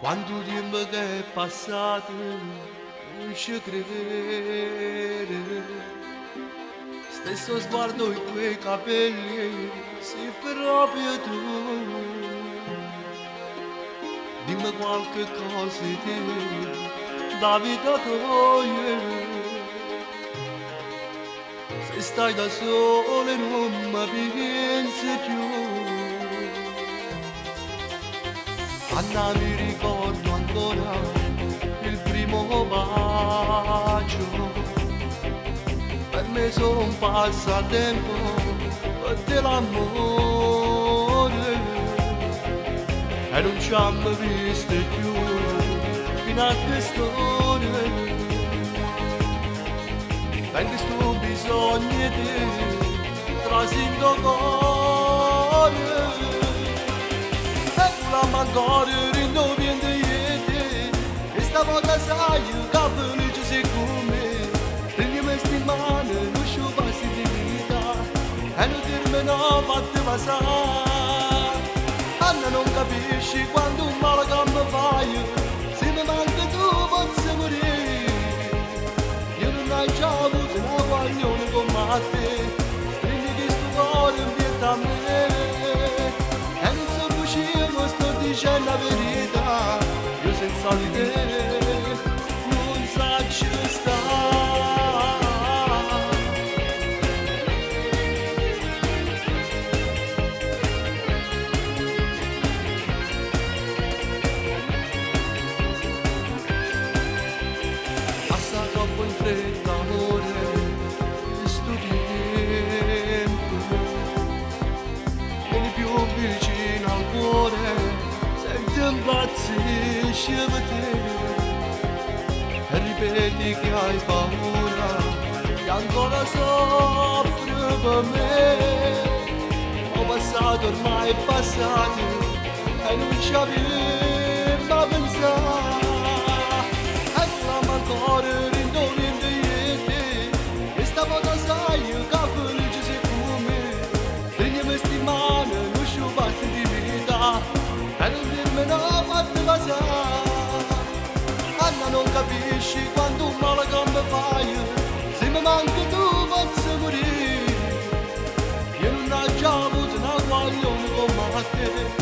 Quanto tempo che è passato, non ci credere. Stesso sguardo i tuoi capelli, sei proprio tu. Dimmi qualche cosa di te, da vita tua. Se stai da sole non mi pensi più. Anna, mi ricordo ancora il primo bacio. Per me solo un passatempo per l'amore. E non ci hanno visto più fino a quest'ora. Perché sto bisogno di te, trasito cuore. La magari rinnoviendo ieri. E stavolta sai che felice sei come. Prendi me sti mani, non sciupassi di vita. E non dirmi no, fatti passare. Anna, non capisci quando un male che mi fai. Se mi manca tu posso morire. Io non ho già avuto una guaglione come te. Stringi questo cuore in pietà a me. Dicendo la verità, io senza di te non saccio stare. Passa troppo in fretta, amore, questo tempo. Vieni più vicino al cuore. Impazzisci per te e ripeti che hai paura che ancora soffri per me. Ho passato, ormai è passato e non ci avevo a pensare. E clama ancora rindoviendo ieri e stavolta sai che felice sei come. Stringi questi mani, non sciupassi di vita. E non dirmi no, fatti passare. Anna, non capisci quanto un male che mi fai. Se mi manca tu posso morire. Io non ho già avuto una guaglione come te.